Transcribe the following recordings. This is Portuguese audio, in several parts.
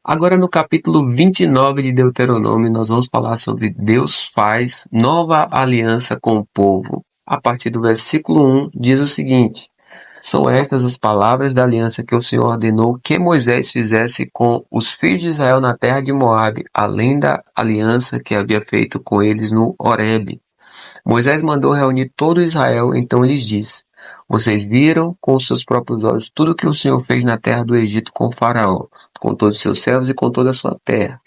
Agora, no capítulo 29 de Deuteronômio, nós vamos falar sobre Deus faz nova aliança com o povo. A partir do versículo 1, diz o seguinte: São estas as palavras da aliança que o Senhor ordenou que Moisés fizesse com os filhos de Israel na terra de Moabe, além da aliança que havia feito com eles no Horebe. Moisés mandou reunir todo Israel, então lhes disse: Vocês viram com os seus próprios olhos tudo o que o Senhor fez na terra do Egito com Faraó, com todos os seus servos e com toda a sua terra.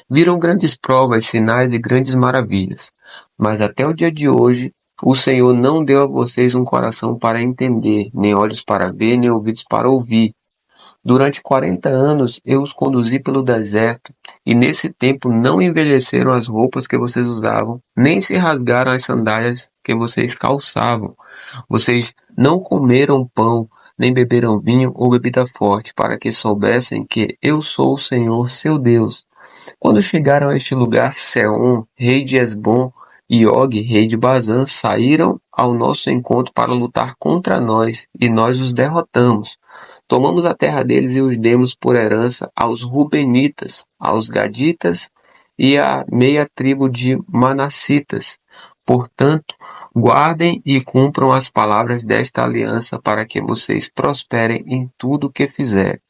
Viram grandes provas, sinais e grandes maravilhas. Mas até o dia de hoje, o Senhor não deu a vocês um coração para entender, nem olhos para ver, nem ouvidos para ouvir. Durante 40 anos eu os conduzi pelo deserto, e nesse tempo não envelheceram as roupas que vocês usavam, nem se rasgaram as sandálias que vocês calçavam. Vocês não comeram pão, nem beberam vinho ou bebida forte, para que soubessem que eu sou o Senhor, seu Deus. Quando chegaram a este lugar, Seom, rei de Hesbom, e Og, rei de Bazã, saíram ao nosso encontro para lutar contra nós, e nós os derrotamos. Tomamos a terra deles e os demos por herança aos Rubenitas, aos Gaditas e à meia tribo de Manassitas. Portanto, guardem e cumpram as palavras desta aliança para que vocês prosperem em tudo o que fizerem.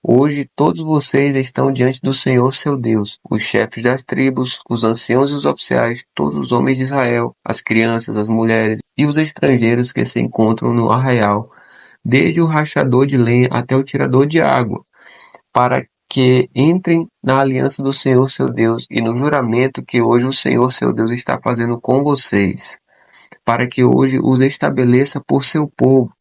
Hoje todos vocês estão diante do Senhor seu Deus, os chefes das tribos, os anciãos e os oficiais, todos os homens de Israel, as crianças, as mulheres e os estrangeiros que se encontram no arraial, desde o rachador de lenha até o tirador de água, para que entrem na aliança do Senhor seu Deus e no juramento que hoje o Senhor seu Deus está fazendo com vocês, para que hoje os estabeleça por seu povo,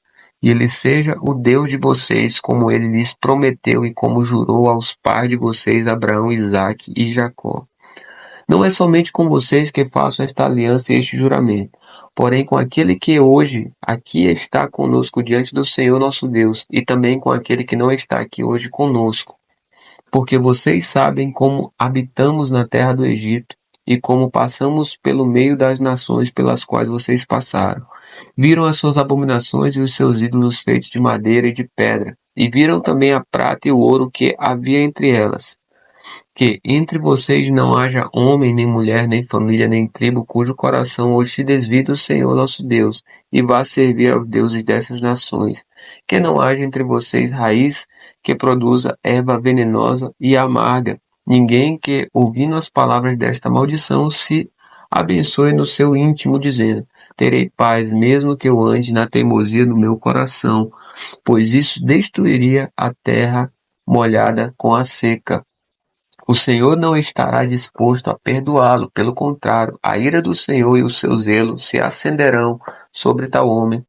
e ele seja o Deus de vocês, como ele lhes prometeu e como jurou aos pais de vocês, Abraão, Isaque e Jacó. Não é somente com vocês que faço esta aliança e este juramento, porém com aquele que hoje aqui está conosco diante do Senhor nosso Deus, e também com aquele que não está aqui hoje conosco. Porque vocês sabem como habitamos na terra do Egito, e como passamos pelo meio das nações pelas quais vocês passaram. Viram as suas abominações e os seus ídolos feitos de madeira e de pedra, e viram também a prata e o ouro que havia entre elas. Que entre vocês não haja homem, nem mulher, nem família, nem tribo, cujo coração hoje se desvie do Senhor nosso Deus, e vá servir aos deuses dessas nações. Que não haja entre vocês raiz que produza erva venenosa e amarga. Ninguém que, ouvindo as palavras desta maldição, se abençoe no seu íntimo, dizendo: Terei paz, mesmo que eu ande na teimosia do meu coração, pois isso destruiria a terra molhada com a seca. O Senhor não estará disposto a perdoá-lo, pelo contrário, a ira do Senhor e o seu zelo se acenderão sobre tal homem,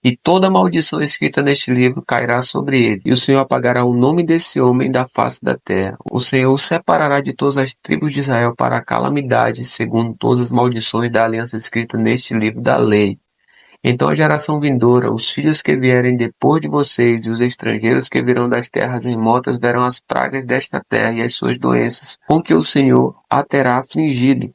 e toda maldição escrita neste livro cairá sobre ele, e o Senhor apagará o nome desse homem da face da terra. O Senhor o separará de todas as tribos de Israel para a calamidade, segundo todas as maldições da aliança escrita neste livro da lei. Então a geração vindoura, os filhos que vierem depois de vocês e os estrangeiros que virão das terras remotas verão as pragas desta terra e as suas doenças, com que o Senhor a terá afligido.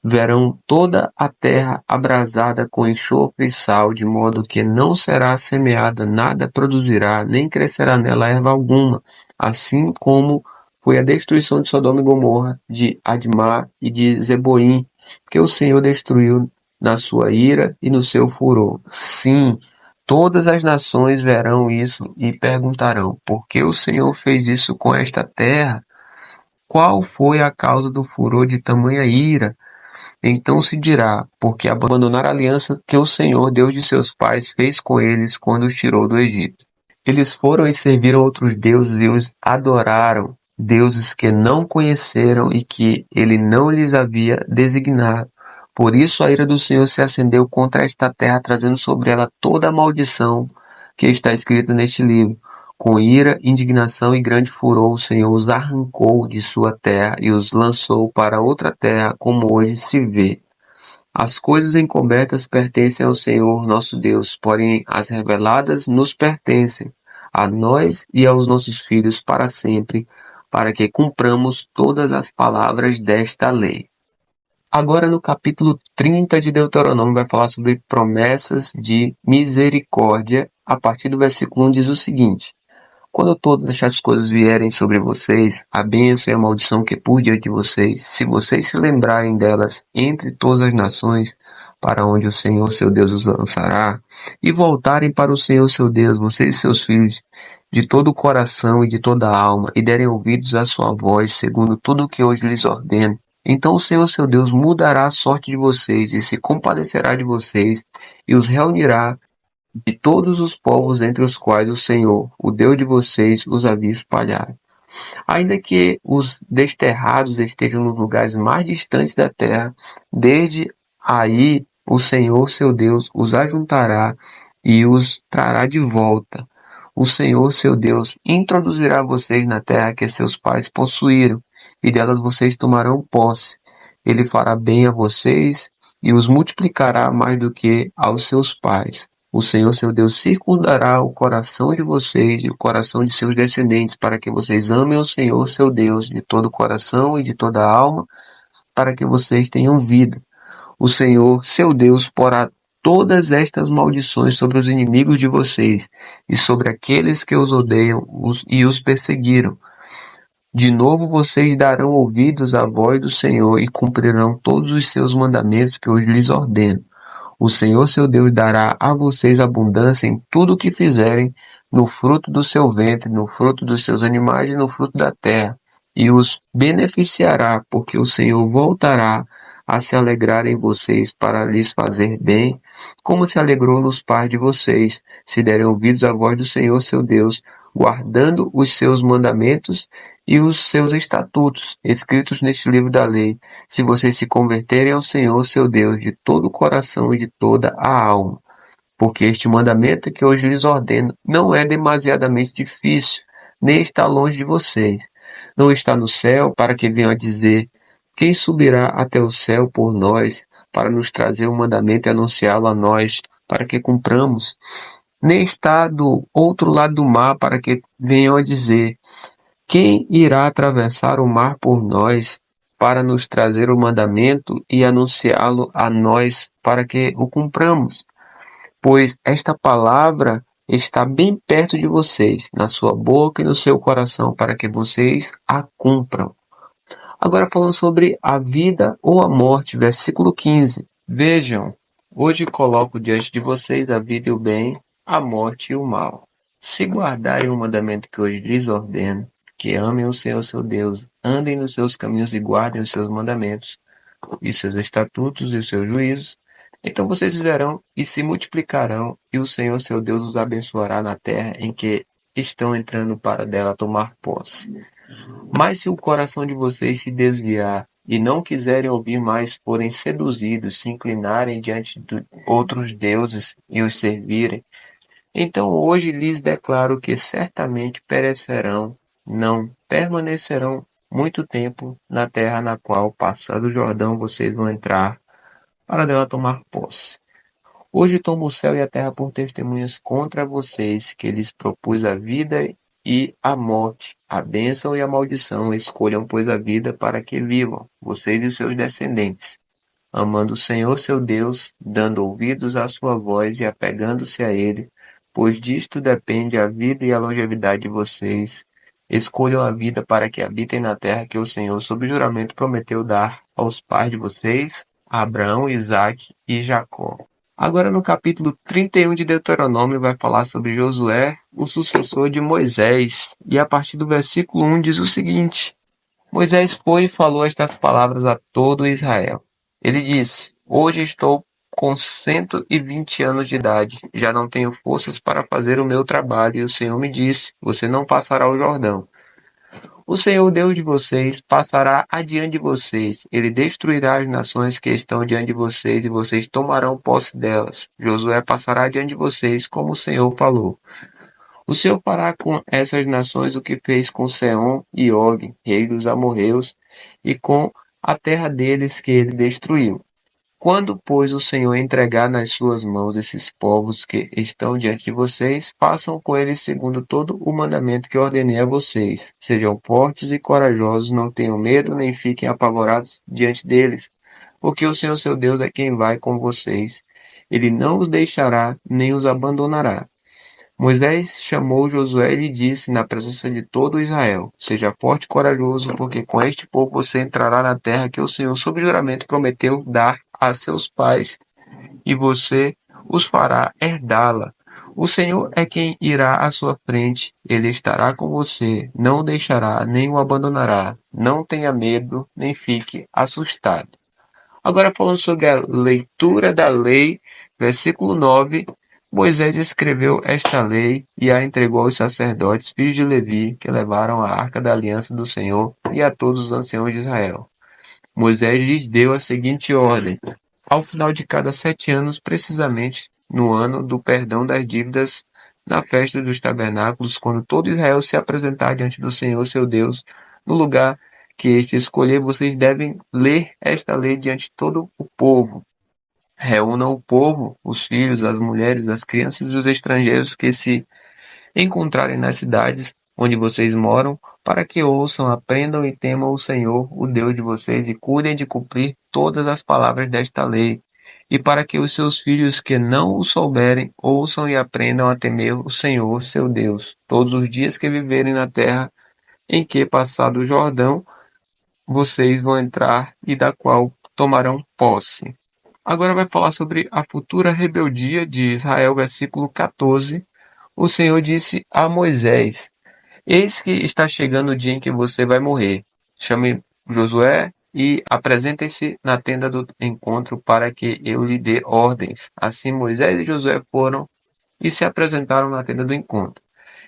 Verão toda a terra abrasada com enxofre e sal, de modo que não será semeada, nada produzirá, nem crescerá nela erva alguma, assim como foi a destruição de Sodoma e Gomorra, de Admá e de Zeboim, que o Senhor destruiu na sua ira e no seu furor. Sim, todas as nações verão isso e perguntarão: por que o Senhor fez isso com esta terra? Qual foi a causa do furor de tamanha ira? Então se dirá: porque abandonaram a aliança que o Senhor, Deus de seus pais, fez com eles quando os tirou do Egito. Eles foram e serviram outros deuses e os adoraram, deuses que não conheceram e que ele não lhes havia designado. Por isso a ira do Senhor se acendeu contra esta terra, trazendo sobre ela toda a maldição que está escrita neste livro. Com ira, indignação e grande furor, o Senhor os arrancou de sua terra e os lançou para outra terra, como hoje se vê. As coisas encobertas pertencem ao Senhor nosso Deus, porém as reveladas nos pertencem, a nós e aos nossos filhos para sempre, para que cumpramos todas as palavras desta lei. Agora no capítulo 30 de Deuteronômio vai falar sobre promessas de misericórdia. A partir do versículo 1 diz o seguinte: Quando todas essas coisas vierem sobre vocês, a bênção e a maldição que é por diante de vocês, se vocês se lembrarem delas entre todas as nações, para onde o Senhor seu Deus os lançará, e voltarem para o Senhor seu Deus, vocês e seus filhos, de todo o coração e de toda a alma, e derem ouvidos à sua voz, segundo tudo o que hoje lhes ordeno, então o Senhor seu Deus mudará a sorte de vocês e se compadecerá de vocês e os reunirá de todos os povos entre os quais o Senhor, o Deus de vocês, os havia espalhado. Ainda que os desterrados estejam nos lugares mais distantes da terra, desde aí o Senhor, seu Deus, os ajuntará e os trará de volta. O Senhor, seu Deus, introduzirá vocês na terra que seus pais possuíram, e delas vocês tomarão posse. Ele fará bem a vocês e os multiplicará mais do que aos seus pais. O Senhor, seu Deus, circundará o coração de vocês e o coração de seus descendentes, para que vocês amem o Senhor, seu Deus, de todo o coração e de toda a alma, para que vocês tenham vida. O Senhor, seu Deus, porá todas estas maldições sobre os inimigos de vocês e sobre aqueles que os odeiam e os perseguiram. De novo vocês darão ouvidos à voz do Senhor e cumprirão todos os seus mandamentos que hoje lhes ordeno. O Senhor seu Deus dará a vocês abundância em tudo o que fizerem, no fruto do seu ventre, no fruto dos seus animais e no fruto da terra, e os beneficiará, porque o Senhor voltará a se alegrar em vocês para lhes fazer bem, como se alegrou nos pais de vocês, se derem ouvidos à voz do Senhor seu Deus, guardando os seus mandamentos e os seus estatutos, escritos neste livro da lei, se vocês se converterem ao Senhor seu Deus de todo o coração e de toda a alma. Porque este mandamento que hoje lhes ordeno não é demasiadamente difícil, nem está longe de vocês. Não está no céu para que venham a dizer: quem subirá até o céu por nós, para nos trazer o mandamento e anunciá-lo a nós, para que cumpramos? Nem está do outro lado do mar para que venham a dizer: quem irá atravessar o mar por nós, para nos trazer o mandamento e anunciá-lo a nós, para que o cumpramos? Pois esta palavra está bem perto de vocês, na sua boca e no seu coração, para que vocês a cumpram. Agora falando sobre a vida ou a morte, versículo 15. Vejam, hoje coloco diante de vocês a vida e o bem, a morte e o mal. Se guardarem o mandamento que hoje lhes ordeno, que amem o Senhor seu Deus, andem nos seus caminhos e guardem os seus mandamentos, e seus estatutos e os seus juízos, então vocês viverão e se multiplicarão, e o Senhor seu Deus os abençoará na terra em que estão entrando para dela tomar posse. Mas se o coração de vocês se desviar e não quiserem ouvir mais, forem seduzidos, se inclinarem diante de outros deuses e os servirem, então hoje lhes declaro que certamente perecerão, não permanecerão muito tempo na terra na qual, passado o Jordão, vocês vão entrar para dela tomar posse. Hoje tomo o céu e a terra por testemunhas contra vocês, que lhes propus a vida e a morte, a bênção e a maldição. Escolham, pois, a vida para que vivam, vocês e seus descendentes, amando o Senhor seu Deus, dando ouvidos à sua voz e apegando-se a ele, pois disto depende a vida e a longevidade de vocês. Escolham a vida para que habitem na terra que o Senhor, sob juramento, prometeu dar aos pais de vocês, Abraão, Isaque e Jacó. Agora no capítulo 31 de Deuteronômio vai falar sobre Josué, o sucessor de Moisés, e a partir do versículo 1 diz o seguinte: Moisés foi e falou estas palavras a todo Israel. Ele disse: Hoje estou com 120 anos de idade, já não tenho forças para fazer o meu trabalho, e o Senhor me disse: Você não passará o Jordão. O Senhor, Deus de vocês, passará adiante de vocês. Ele destruirá as nações que estão diante de vocês e vocês tomarão posse delas. Josué passará adiante de vocês, como o Senhor falou. O Senhor fará com essas nações o que fez com Seom e Og, rei dos amorreus, e com a terra deles que ele destruiu. Quando, pois, o Senhor entregar nas suas mãos esses povos que estão diante de vocês, façam com eles segundo todo o mandamento que ordenei a vocês. Sejam fortes e corajosos, não tenham medo nem fiquem apavorados diante deles, porque o Senhor seu Deus é quem vai com vocês. Ele não os deixará nem os abandonará. Moisés chamou Josué e lhe disse na presença de todo Israel: Seja forte e corajoso, porque com este povo você entrará na terra que o Senhor, sob juramento, prometeu dar a seus pais, e você os fará herdá-la. O Senhor é quem irá à sua frente, ele estará com você, não o deixará, nem o abandonará. Não tenha medo, nem fique assustado. Agora, falando sobre a leitura da lei, versículo 9, Moisés escreveu esta lei e a entregou aos sacerdotes, filhos de Levi, que levaram a arca da aliança do Senhor, e a todos os anciãos de Israel. Moisés lhes deu a seguinte ordem: ao final de cada 7 anos, precisamente no ano do perdão das dívidas, na festa dos tabernáculos, quando todo Israel se apresentar diante do Senhor seu Deus, no lugar que este escolher, vocês devem ler esta lei diante de todo o povo. Reúnam o povo, os filhos, as mulheres, as crianças e os estrangeiros que se encontrarem nas cidades onde vocês moram, para que ouçam, aprendam e temam o Senhor, o Deus de vocês, e cuidem de cumprir todas as palavras desta lei, e para que os seus filhos que não o souberem, ouçam e aprendam a temer o Senhor, seu Deus, todos os dias que viverem na terra em que, passado o Jordão, vocês vão entrar e da qual tomarão posse. Agora vai falar sobre a futura rebeldia de Israel, versículo 14. O Senhor disse a Moisés: Eis que está chegando o dia em que você vai morrer. Chame Josué e apresentem-se na tenda do encontro para que eu lhe dê ordens. Assim Moisés e Josué foram e se apresentaram na tenda do encontro.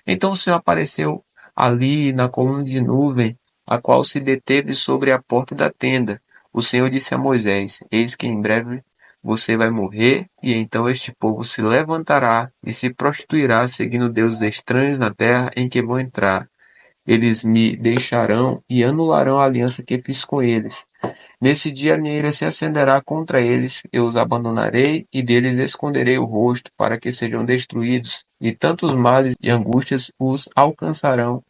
Então o Senhor apareceu ali na coluna de nuvem, a qual se deteve sobre a porta da tenda. O Senhor disse a Moisés: Eis que em breve você vai morrer, e então este povo se levantará e se prostituirá, seguindo deuses estranhos na terra em que vão entrar. Eles me deixarão e anularão a aliança que fiz com eles. Nesse dia a minha ira se acenderá contra eles, eu os abandonarei e deles esconderei o rosto, para que sejam destruídos, e tantos males e angústias os alcançarão,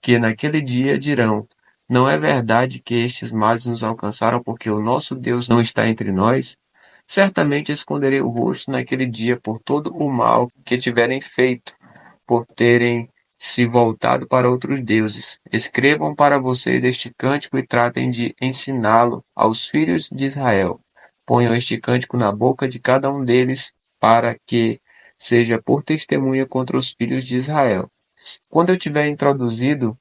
que naquele dia dirão: Não é verdade que estes males nos alcançaram porque o nosso Deus não está entre nós? Certamente esconderei o rosto naquele dia por todo o mal que tiverem feito, por terem se voltado para outros deuses. Escrevam para vocês este cântico e tratem de ensiná-lo aos filhos de Israel. Ponham este cântico na boca de cada um deles, para que seja por testemunha contra os filhos de Israel. Quando eu tiver introduzido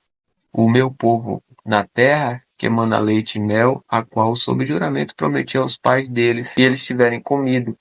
o meu povo na terra que emana leite e mel, a qual, sob juramento, prometi aos pais deles, se eles tiverem comido,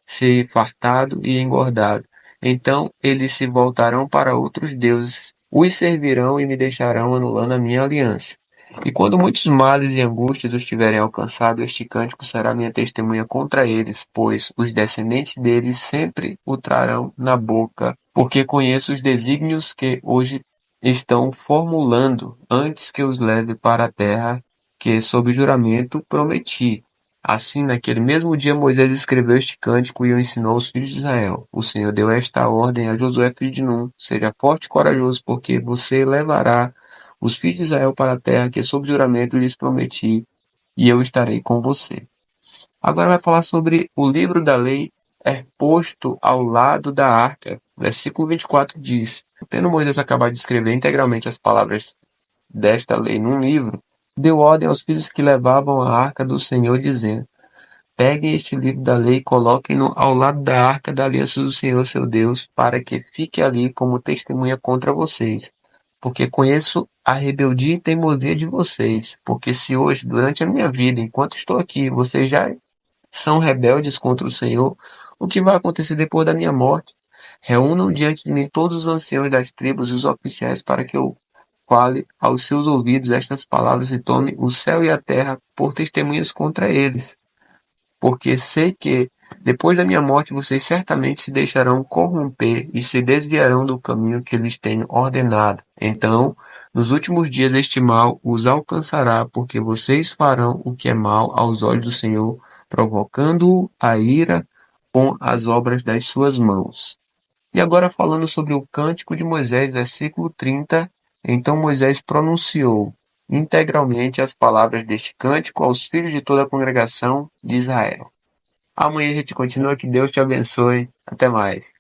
se fartado e engordado. Então eles se voltarão para outros deuses, os servirão e me deixarão anulando a minha aliança. E quando muitos males e angústias os tiverem alcançado, este cântico será minha testemunha contra eles, pois os descendentes deles sempre o trarão na boca, porque conheço os desígnios que hoje estão formulando antes que os leve para a terra que, sob juramento, prometi. Assim, naquele mesmo dia, Moisés escreveu este cântico e o ensinou aos filhos de Israel. O Senhor deu esta ordem a Josué, filho de Nun: Seja forte e corajoso, porque você levará os filhos de Israel para a terra que, sob juramento, lhes prometi, e eu estarei com você. Agora vai falar sobre o livro da lei é posto ao lado da arca. Versículo 24 diz: Tendo Moisés acabado de escrever integralmente as palavras desta lei num livro, deu ordem aos filhos que levavam a arca do Senhor, dizendo: Peguem este livro da lei e coloquem-no ao lado da arca da aliança do Senhor seu Deus, para que fique ali como testemunha contra vocês. Porque conheço a rebeldia e teimosia de vocês. Porque se hoje, durante a minha vida, enquanto estou aqui, vocês já são rebeldes contra o Senhor, o que vai acontecer depois da minha morte? Reúnam diante de mim todos os anciãos das tribos e os oficiais, para que eu fale aos seus ouvidos estas palavras e tome o céu e a terra por testemunhas contra eles. Porque sei que, depois da minha morte, vocês certamente se deixarão corromper e se desviarão do caminho que lhes tenho ordenado. Então, nos últimos dias, este mal os alcançará, porque vocês farão o que é mal aos olhos do Senhor, provocando-o a ira com as obras das suas mãos. E agora falando sobre o cântico de Moisés, versículo 30, então Moisés pronunciou integralmente as palavras deste cântico aos filhos de toda a congregação de Israel. Amanhã a gente continua, que Deus te abençoe. Até mais.